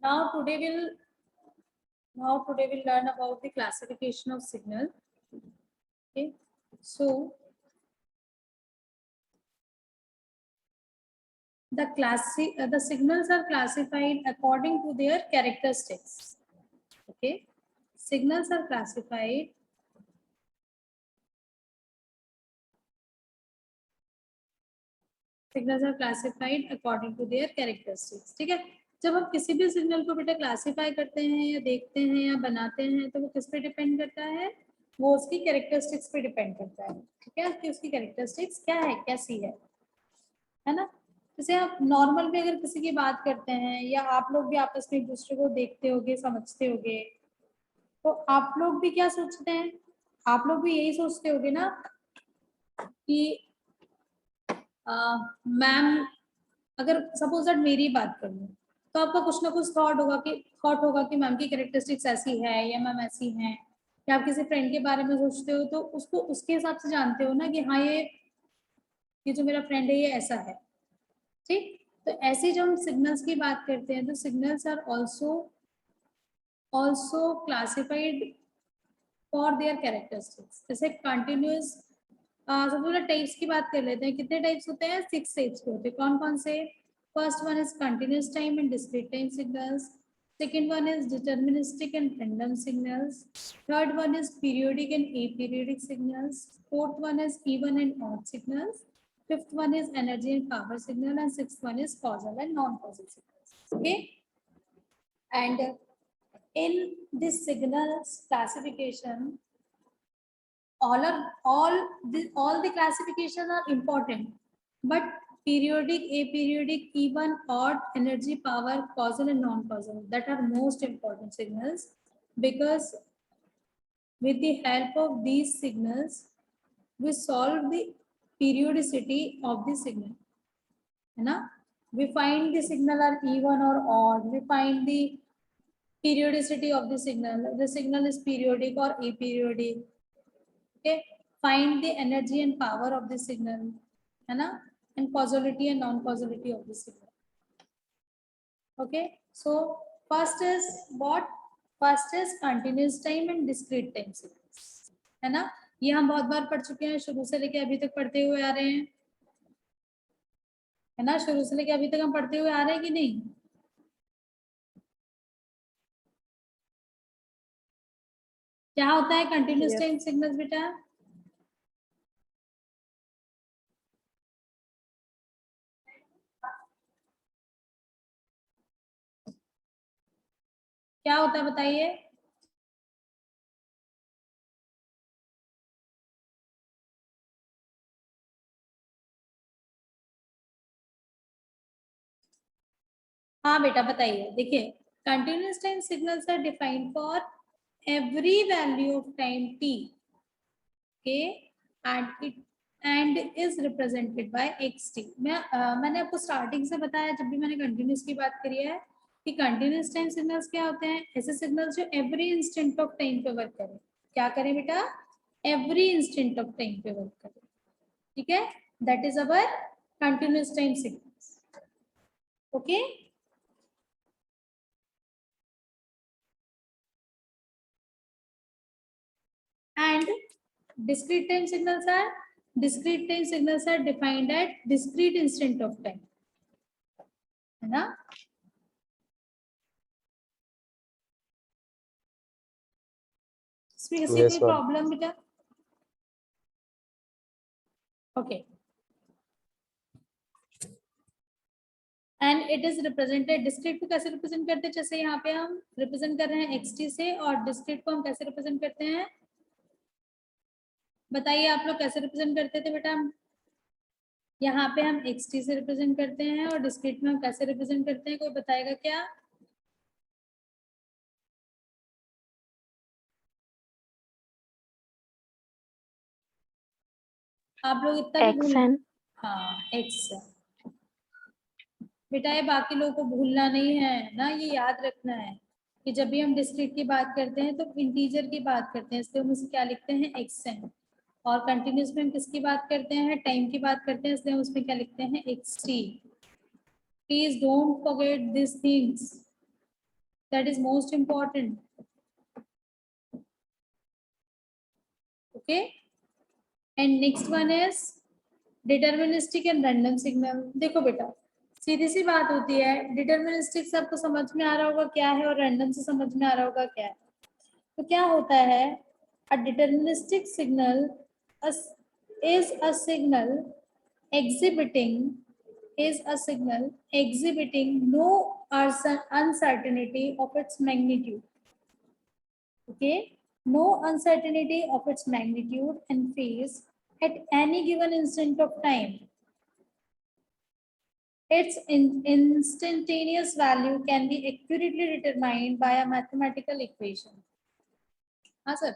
Now today we'll learn about the classification of signal. Okay, so the signals are classified according to their characteristics. Okay, signals are classified according to their characteristics. ठीक है, जब हम किसी भी signal को बेटा classify करते हैं या देखते हैं या बनाते हैं तो वो किस पे डिपेंड करता है, वो उसकी कैरेक्टरिस्टिक्स पे डिपेंड करता है। ठीक है, कि उसकी कैरेक्टरिस्टिक्स क्या है, कैसी है ना। जैसे आप नॉर्मल भी अगर किसी की बात करते हैं या आप लोग भी आपस में एक दूसरे को देखते होगे, समझते होगे, तो आप लोग भी क्या सोचते हैं, आप लोग भी यही सोचते होगे ना कि मैम, अगर सपोज दैट मेरी बात कर लूँ तो आपका कुछ ना कुछ थॉट होगा कि मैम की कैरेक्टरिस्टिक्स ऐसी है या मैम ऐसी हैं, या आप किसी फ्रेंड के बारे में सोचते हो तो उसको उसके हिसाब से जानते हो ना कि हाँ ये जो मेरा फ्रेंड है ये ऐसा है। ठीक, तो ऐसे जो हम सिग्नल्स की बात करते हैं तो signals are also classified for their characteristics. जैसे कंटिन्यूस, सबसे पहले टाइप्स की बात कर लेते हैं। कितने टाइप्स होते हैं? 6 टाइप्स के होते हैं। कौन कौन से? First one is continuous time and discrete time signals, second one is deterministic and random signals, third one is periodic and aperiodic signals, fourth one is even and odd signals, fifth one is energy and power signal, and sixth one is causal and non-causal signals. Okay, and in this signals classification, all the classifications are important, but periodic, aperiodic, even, odd, energy, power, causal and non-causal, that are most important signals, because with the help of these signals we solve the periodicity of the signal, है ना। we find the signal are even or odd, we find the periodicity of the signal is periodic or aperiodic. Okay, find the energy and power of the signal, है ना, and causality and non-causality of the signal. Okay, so first is what? First is continuous time and discrete time signals, है ना। ये हम बहुत बार पढ़ चुके हैं, शुरू से लेके अभी तक पढ़ते हुए आ रहे हैं, है ना। शुरू से लेके अभी तक हम पढ़ते हुए आ रहे हैं कि नहीं? क्या होता है कंटिन्यूस टाइम सिग्नल्स बेटा? क्या होता है बताइए? हाँ बेटा बताइए। देखिए, continuous time signals are defined for every value of time t, okay, and is represented by xt. मैंने आपको स्टार्टिंग से बताया जब भी मैंने कंटिन्यूस की बात करी है कि कंटिन्यूस टाइम सिग्नल्स क्या होते हैं? ऐसे सिग्नल्स जो एवरी इंस्टेंट ऑफ टाइम पे वर्क करें। क्या करें बेटा? एवरी इंस्टेंट ऑफ टाइम पे वर्क करें। ठीक है, that is our continuous time signals. Okay, and discrete time signals are defined at discrete instant of time, है ना। इसमें किसी कोई प्रॉब्लम बेटा? Okay, and it is represented, discrete को कैसे रिप्रेजेंट करते हैं? जैसे यहाँ पे हम रिप्रेजेंट कर रहे हैं xt से, और डिस्क्रीट को हम कैसे रिप्रेजेंट करते हैं? बताइए आप लोग कैसे रिप्रेजेंट करते थे बेटा? यहाँ पे हम xt से रिप्रेजेंट करते हैं, और डिस्क्रीट में हम कैसे रिप्रेजेंट करते हैं? कोई बताएगा क्या? आप लोग इतना भी हाँ x बेटा, ये बाकी लोगों को भूलना नहीं है ना, ये याद रखना है कि जब भी हम डिस्क्रीट की बात करते हैं तो इंटीजर की बात करते हैं, इसलिए हम उसे क्या लिखते हैं? xn। और कंटिन्यूस में हम किसकी बात करते हैं? टाइम की बात करते हैं, इसलिए हम उसमें क्या लिखते हैं? xt। Please don't forget this things. that is most important. Okay, and next one is deterministic and random signal. देखो बेटा, सीधी सी बात होती है, डिटर्मिनिस्टिक सबको समझ में आ रहा होगा क्या है, और रैंडम से समझ में आ रहा होगा क्या है. तो क्या होता है, a deterministic signal is a signal exhibiting no uncertainty of its magnitude. Okay, no uncertainty of its magnitude and phase at any given instant of time. Its instantaneous value can be accurately determined by a mathematical equation. हाँ sir.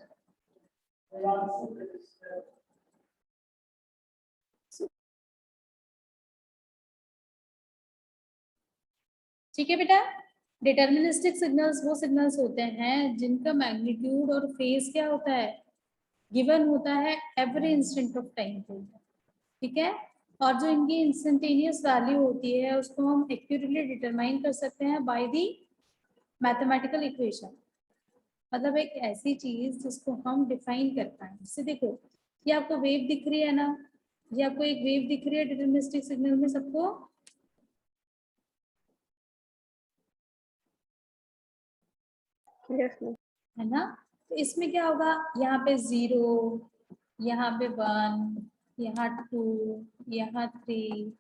ठीक है बेटा, deterministic signals वो signals होते हैं जिनका magnitude और phase क्या होता है, गिवन होता है एवरी इंस्टेंट ऑफ टाइम पे. ठीक है, और जो इनकी इंस्टेंटेनियस वैल्यू होती है उसको हम एक्यूरेटली डिटरमाइन कर सकते हैं बाय दी मैथमेटिकल इक्वेशन. मतलब एक ऐसी चीज जिसको हम डिफाइन कर पाए. जैसे देखो, ये आपको वेव दिख रही है ना, ये आपको एक वेव दिख रही है डिटर्मिनिस्टिक सिग्नल में सबको. Yes, ma'am. है ना, तो इसमें क्या होगा, यहाँ पे 0, यहाँ पे 1, यहाँ 2, यहाँ 3,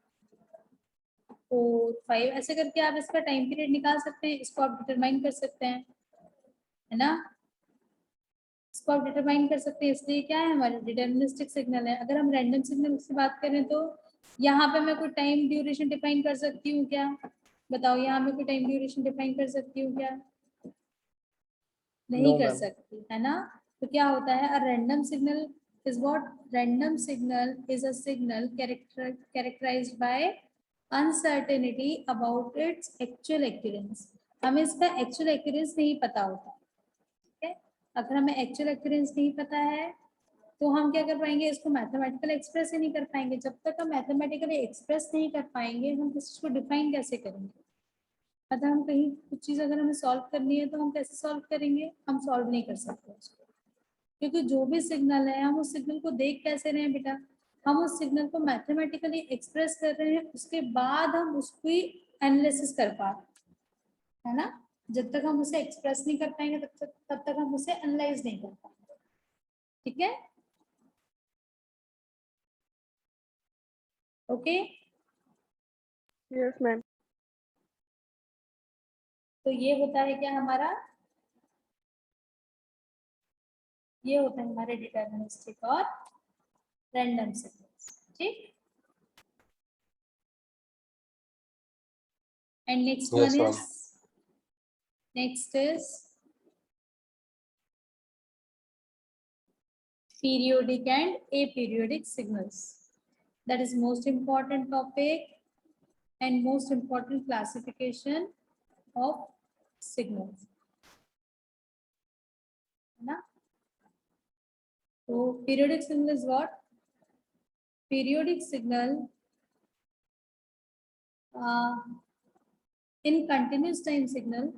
4, 5, ऐसे करके आप इसका टाइम पीरियड निकाल सकते हैं. इसको आप डिटरमाइन कर सकते हैं, है ना, इसको आप डिटरमाइन कर सकते हैं. इसलिए क्या है, हमारे डिटर्मिनिस्टिक सिग्नल है. अगर हम रैंडम सिग्नल की बात करें तो यहाँ पे मैं कोई टाइम ड्यूरेशन डिफाइन कर सकती हूँ क्या, बताओ, यहाँ मैं कोई टाइम ड्यूरेशन डिफाइन कर सकती हूँ क्या, नहीं कर सकती, है ना. तो क्या होता है, a random signal is what, random signal is a signal characterized by uncertainty about its actual occurrence. हमें इसका एक्चुअल occurrence नहीं पता होता. ठीक है, अगर हमें एक्चुअल occurrence नहीं पता है तो हम क्या कर पाएंगे, इसको मैथमेटिकल एक्सप्रेस ही नहीं कर पाएंगे. जब तक हम मैथमेटिकली एक्सप्रेस नहीं कर पाएंगे हम इसको डिफाइन कैसे करेंगे. मतलब हम कहीं कुछ चीज़ अगर हमें सॉल्व करनी है तो हम कैसे सॉल्व करेंगे, हम सॉल्व नहीं कर सकते उसको, क्योंकि जो भी सिग्नल है हम उस सिग्नल को देख कैसे रहे हैं बेटा, हम उस सिग्नल को मैथमेटिकली एक्सप्रेस कर रहे हैं, उसके बाद हम उसको ही एनालिसिस कर पा रहे हैं, है ना. जब तक हम उसे एक्सप्रेस नहीं कर पाएंगे तब तक हम उसे एनालाइज नहीं कर पाएंगे. ठीक है, ओके. Yes, ma'am. तो ये होता है क्या हमारा, ये होता है हमारे डिटर्मिनिस्टिक और रैंडम सिग्नल्स. ठीक, and next Yes, one ma'am. next is periodic and aperiodic signals. That is most important topic and most important classification of signals, है ना. तो periodic signal is what, periodic signal in continuous time signal,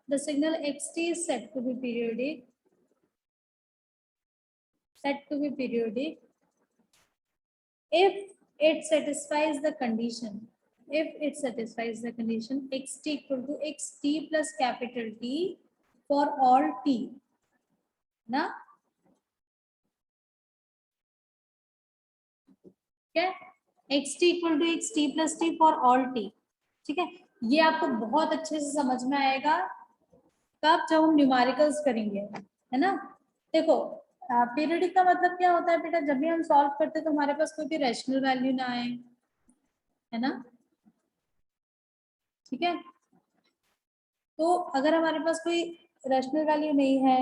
the signal xt is said to be periodic, if it satisfies the condition, xt equal to xt plus capital T for all t, ना. ठीक है, xt equal to xt plus t for all t. ठीक है, ये आपको बहुत अच्छे से समझ में आएगा कब, जब हम न्यूमेरिकल्स करेंगे, है ना. देखो, पीरियडिक का मतलब क्या होता है बेटा, जब भी हम सॉल्व करते हैं तो हमारे पास कोई भी रैशनल वैल्यू ना आए, है ना. ठीक है, तो अगर हमारे पास कोई रैशनल वैल्यू नहीं है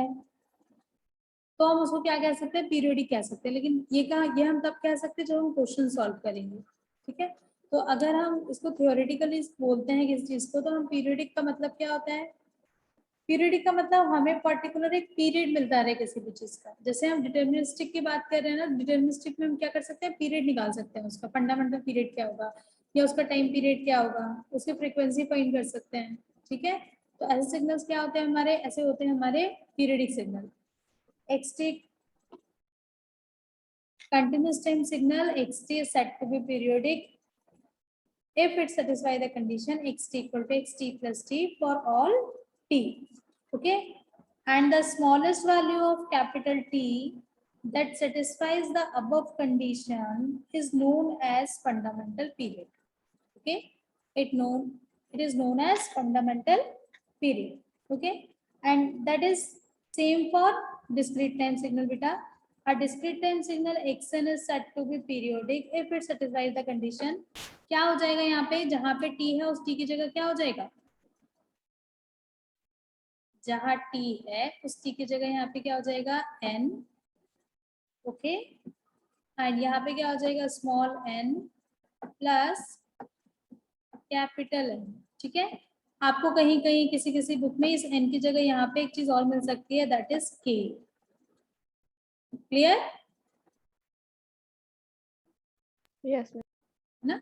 तो हम उसको क्या कह सकते हैं, पीरियडिक कह सकते हैं. लेकिन ये हम तब कह सकते हैं जब हम क्वेश्चन सॉल्व करेंगे. ठीक है, तो अगर हम इसको थियोरेटिकली बोलते हैं किस चीज को, तो हम पीरियडिक का मतलब क्या होता है, पीरियडिक का मतलब हमें पर्टिकुलर एक पीरियड मिलता है किसी भी चीज का. जैसे हम डिटर्मिनिस्टिक की बात कर रहे हैं ना, डिटर्मिनिस्टिक में हम क्या कर सकते हैं, पीरियड निकाल सकते हैं, उसका फंडामेंटल पीरियड क्या होगा या उसका टाइम पीरियड क्या होगा, उसकी फ्रीक्वेंसी फाइंड कर सकते हैं. ठीक है, तो ऐसे सिग्नल्स क्या होते हैं हमारे, ऐसे होते हैं हमारे periodic signal. xt continuous time signal, xt is said to be periodic if it satisfy the condition xt equal to xt plus t for all t. Okay, and the smallest value of capital T that satisfies the above condition is known as fundamental period. Okay, it is known as fundamental period. Okay, and that is same for discrete time signal beta. A discrete time signal xn is said to be periodic if it satisfies the condition. क्या हो जाएगा यहाँ पे, जहाँ पे t है उस t की जगह क्या हो जाएगा, जहाँ t है उस t की जगह यहाँ पे क्या हो जाएगा n. ओके, एंड यहाँ पे क्या हो जाएगा small n plus capital N. ठीक है, आपको कहीं कहीं किसी किसी बुक में इस n की जगह यहाँ पे एक चीज और मिल सकती है, that is k. Clear Yes, ma'am. ना.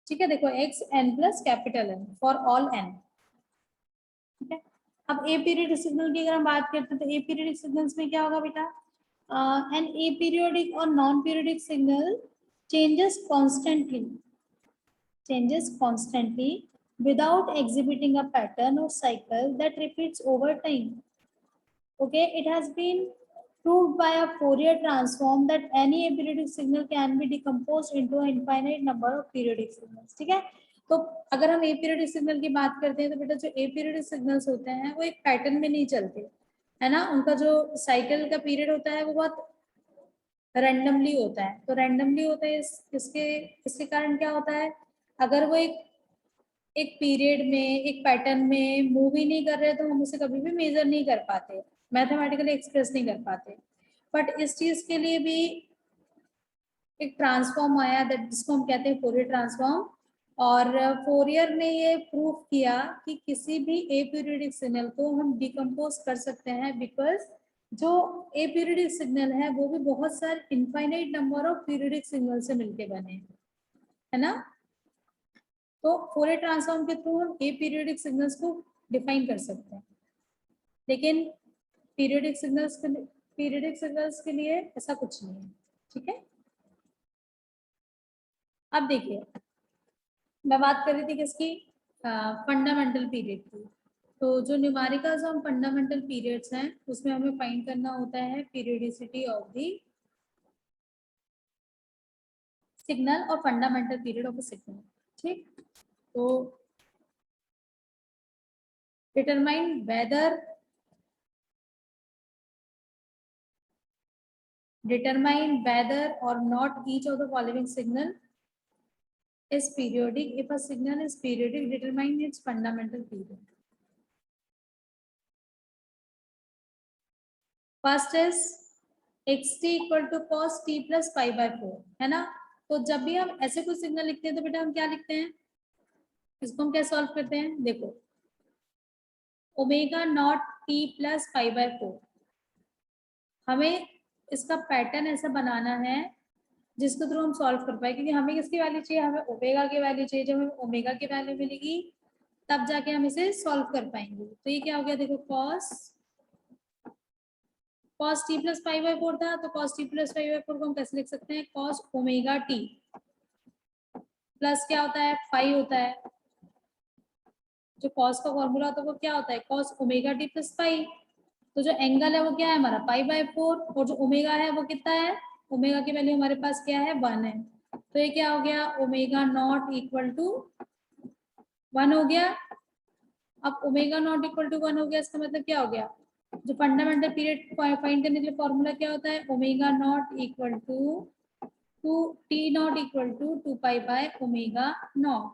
ठीक है, देखो x n plus capital N for all n. ठीक है, अब ए पीरियडिक सिग्नल की अगर हम बात करते हैं तो ए पीरियडिक सिग्नल्स में क्या होगा बेटा, एन ए पीरियडिक और non periodic signal changes constantly without exhibiting a pattern or cycle that repeats over time. Okay, it has been proved by a Fourier transform that any aperiodic signal can be decomposed into an infinite number of periodic signals. ठीक है, तो अगर हम aperiodic signal की बात करते हैं तो बेटा जो aperiodic signals होते हैं वो एक पैटर्न में नहीं चलते है ना, उनका जो साइकिल का पीरियड होता है वो बहुत रैंडमली होता है. तो रैंडमली होता है इसके कारण क्या होता है, अगर वो एक पीरियड में एक पैटर्न में मूव ही नहीं कर रहे तो हम उसे कभी भी मेजर नहीं कर पाते, मैथमेटिकली एक्सप्रेस नहीं कर पाते. बट इस चीज के लिए भी एक ट्रांसफॉर्म आया दैट जिसको हम कहते हैं फोरियर ट्रांसफॉर्म. और फोरियर ने ये प्रूफ किया कि किसी भी अपीरियोडिक सिग्नल को हम डिकम्पोज कर सकते हैं, बिकॉज जो अपीरियोडिक सिग्नल है वो भी बहुत सारे infinite number of periodic signal से मिलके बने है ना. तो फोरियर ट्रांसफॉर्म के थ्रू हम अपीरियोडिक सिग्नल्स को डिफाइन कर सकते हैं, लेकिन पीरियोडिक सिग्नल्स के लिए ऐसा कुछ नहीं है. ठीक है, अब देखिए मैं बात कर रही थी किसकी, फंडामेंटल पीरियड की. तो जो न्यूमेरिकल्स हम फंडामेंटल पीरियड्स हैं उसमें हमें फाइंड करना होता है पीरियोडिसिटी ऑफ द सिग्नल और fundamental period of a signal. ठीक, तो determine whether or not each of the following signal is periodic. If a signal is periodic, determine its fundamental period. First is xt equal to cos t plus pi by 4 है ना. तो जब भी हम ऐसे कोई सिग्नल लिखते हैं तो बेटा हम क्या लिखते हैं, इसको हम क्या सॉल्व करते हैं, देखो omega naught t plus pi by 4. हमें इसका पैटर्न ऐसा बनाना है जिसके थ्रू हम सॉल्व कर पाए, क्योंकि हमें किसकी वैल्यू चाहिए, हमें ओमेगा की वैल्यू चाहिए. जब हमें ओमेगा की वैल्यू मिलेगी तब जाके हम इसे सॉल्व कर पाएंगे. तो ये क्या हो गया, देखो cos t plus pi by 4 था, तो cos t plus pi by 4 को हम कैसे लिख सकते हैं, cos ओमेगा t प्लस क्या होता है, फाई होता है. जो cos का फॉर्मूला होता है वो क्या होता है, cos omega t plus pi. तो जो एंगल है वो क्या है हमारा पाई बाय 4, और जो ओमेगा है वो कितना है, ओमेगा की वैल्यू हमारे पास क्या है 1 है. तो ये क्या हो गया, ओमेगा नॉट इक्वल टू 1 हो गया. अब ओमेगा नॉट इक्वल टू 1 हो गया, इसका मतलब क्या हो गया, जो फंडामेंटल पीरियड फाइंड करने के लिए फॉर्मूला क्या होता है, omega not equal to T not equal to 2 pi by omega not.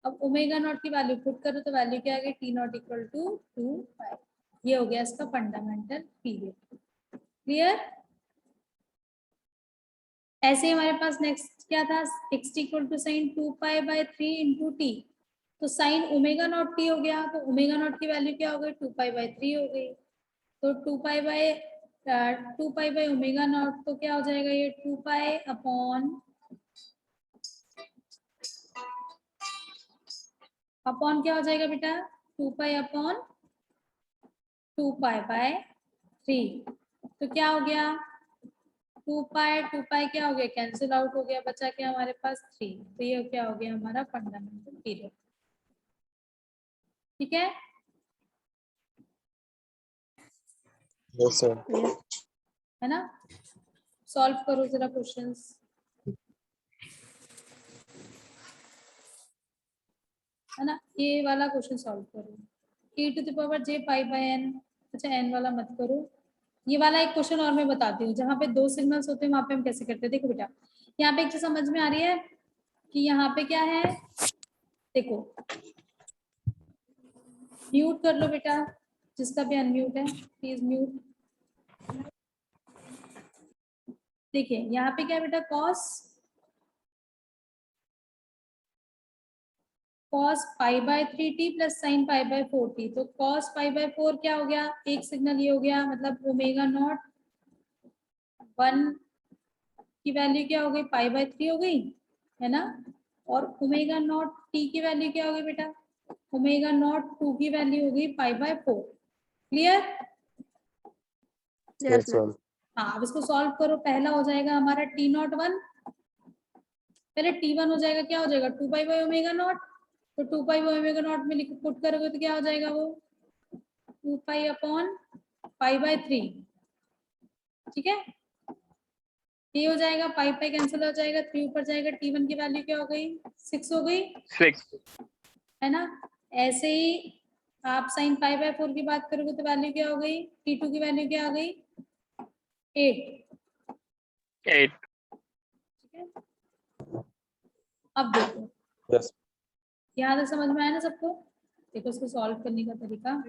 अब ओमेगा नॉट की वैल्यू पुट करो तो वैल्यू क्या आ गई, T not equal to 2 pi. ये हो गया इसका फंडामेंटल पीरियड. क्लियर. ऐसे ही हमारे पास नेक्स्ट क्या था, x equal to sine 2 pi by 3 into T. तो साइन ओमेगा नॉट टी हो गया, तो ओमेगा नॉट की वैल्यू क्या हो गई, 2 पाई बाय 3 हो गई. तो 2 pi by two pi by omega naught, तो क्या हो जाएगा ये 2 पाई अपॉन क्या हो जाएगा बेटा, 2 पाई अपॉन 2 पाई बाय 3। तो क्या हो गया, 2 पाई क्या हो गया, कैंसिल आउट हो गया, बचा क्या हमारे पास 3। तो ये क्या हो गया हमारा फंडामेंटल पीरियड। ठीक है, यस सर। Yes. है ना। सॉल्व करो जरा क्वेश्चंस। है ना, ये वाला क्वेश्चन सॉल्व करो, e to the power j pi by n। अच्छा n वाला मत करो, ये वाला एक क्वेश्चन और मैं बताती हूँ, जहाँ पे 2 सिग्नल्स होते हैं वहां पे हम कैसे करते हैं। देखो बेटा, यहाँ पे एक चीज समझ में आ रही है कि यहाँ पे क्या है, देखो म्यूट कर लो बेटा, जिसका भी अनम्यूट है प्लीज म्यूट। देखिए यहाँ पे क्या है बेटा, cos pi by 3t plus sine pi by 4t। तो cos पाई बाय 4 क्या हो गया, एक सिग्नल ये हो गया, मतलब ओमेगा नॉट 1 की वैल्यू क्या हो गई, पाई बाय 3 हो गई, है ना। और ओमेगा नॉट t की वैल्यू क्या हो गई बेटा, ओमेगा नॉट 2 की वैल्यू हो गई पाई by 4। Clear. Yes, yes ma'am. Ma'am. हाँ, अब इसको सॉल्व करो। पहला हो जाएगा हमारा टी नॉट 1, पहले t1 हो जाएगा, क्या हो जाएगा 2 पाई बाय ओमेगा नॉट। तो 2 पाई बाय ओमेगा नॉट में लिख पुट करोगे तो क्या हो जाएगा वो 2 पाई अपॉन पाई बाय 3। ठीक है, ये हो जाएगा, पाई पाई कैंसिल हो जाएगा, 3 ऊपर जाएगा, t1 की वैल्यू क्या हो गई 6 हो गई, 6। है ना। ऐसे ही आप साइन पाई बाय 4 की बात करोगे तो वैल्यू क्या हो गई, t2 की वैल्यू क्या आ गई 8। 8। ठीक है, अब देखो यस यहाँ तक समझ में आया ना सबको। देखो इसको सॉल्व करने का तरीका,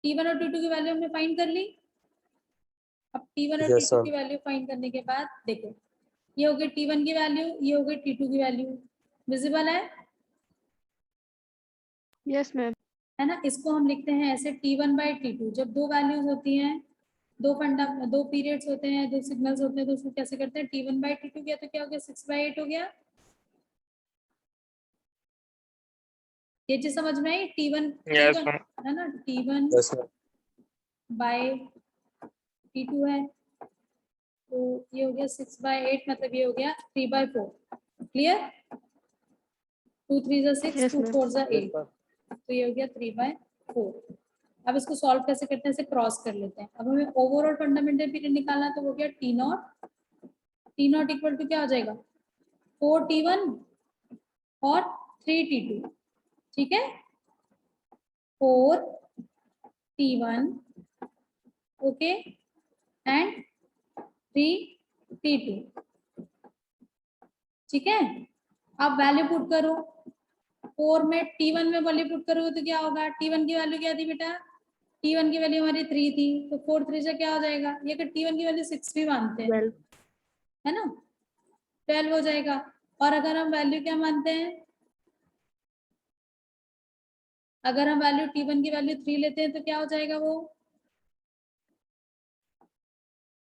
t1 और t2 की वैल्यू हमने फाइंड कर ली। अब t1 और यस t2 मैम। की वैल्यू फाइंड करने के बाद देखो, ये हो गई t1 की वैल्यू, ये हो गई t2 की वैल्यू, विजिबल है Yes, ma'am. है ना। इसको हम लिखते हैं ऐसे t1 बाई t2। जब दो वैल्यूज होती हैं, दो पीरियड्स होते हैं, दो सिग्नल्स होते हैं, तो उसको कैसे करते हैं, t1 बाई t2 किया तो क्या हो गया 6 बाई 8 हो गया। ये चीज समझ में आई, t1 यस t1 है ना, t1 yes ma'am. Bye t2 है, तो ये हो गया 6 बाय 8, मतलब ये हो गया 3 बाय 4। क्लियर, 2 3 जा 6, Yes, 2 ma'am. 4 जा यस 8, मैम। तो ये हो गया 3 बाय 4। अब इसको सॉल्व कैसे करते हैं, इसे क्रॉस कर लेते हैं। अब हमें ओवरऑल फंडामेंटल पीरियड निकालना, तो हो गया टी नॉट इक्वल टू क्या हो जाएगा 4t1 और 3t2। ठीक है, 4t1 ओके एंड 3t2। ठीक है, अब वैल्यू पुट करो, 4 में t1 में वैल्यू पुट करोगे तो क्या होगा, t1 की वैल्यू क्या थी बेटा, t1 की वैल्यू हमारी 3 थी, तो 4 3 से क्या हो जाएगा, ये अगर t1 की वैल्यू 6 भी मानते हैं 12. है ना, 12 हो जाएगा। और अगर हम वैल्यू क्या मानते हैं, अगर हम वैल्यू t1 की वैल्यू 3 लेते हैं तो क्या हो जाएगा वो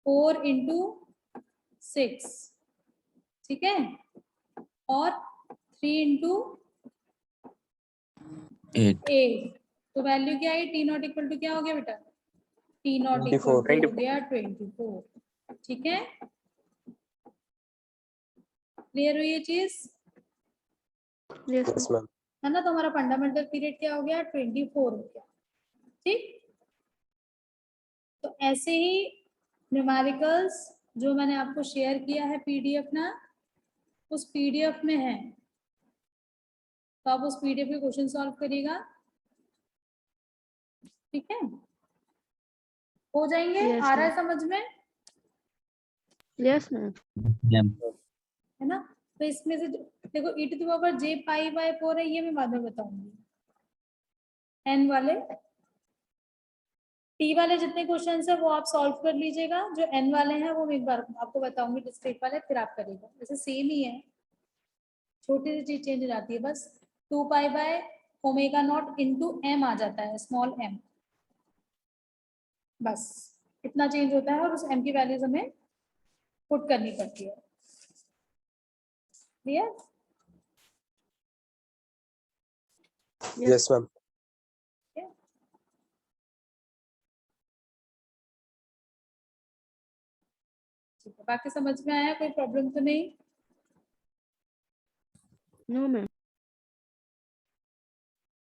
4 इंटू 6। ठीक है, और 3 इंटू 8, तो वैल्यू क्या है, टी नॉट इक्वल टू क्या हो गया बेटा, टी नॉट इक्वल 24। टू हो गया 24। ठीक है, क्लियर हुई ये चीज, Yes, यस ma'am. मैम। है ना। तो हमारा फंडामेंटल पीरियड क्या हो गया 24 हो गया। ठीक, तो ऐसे ही न्यूमेरिकल्स जो मैंने आपको शेयर किया है पीडीएफ ना, उस पीडीएफ में है, तो आप उस पीडीएफ के क्वेश्चन सॉल्व करिएगा। ठीक है, हो जाएंगे, Yes, आ रहा है ma'am. समझ में, Yes, ma'am. है ना। तो इसमें से देखो e to the power j pi by 4 है, ये मैं बाद में बताऊंगी। n वाले t वाले जितने क्वेश्चंस है वो आप सॉल्व कर लीजिएगा, जो n वाले हैं वो मैं एक बार आपको बताऊंगी डिस्क्रीट वाले, फिर आप करिएगा। वैसे सेम ही है, छोटी सी चीज चेंज हो जाती है बस, 2 pi by omega not into m आ जाता है, स्मॉल m, बस इतना चेंज होता है और उस m की वैल्यूज हमें पुट करनी पड़ती है। क्लियर? Yes, ma'am. ठीक है, बाकी समझ में आया? कोई प्रॉब्लम तो नहीं? No, ma'am.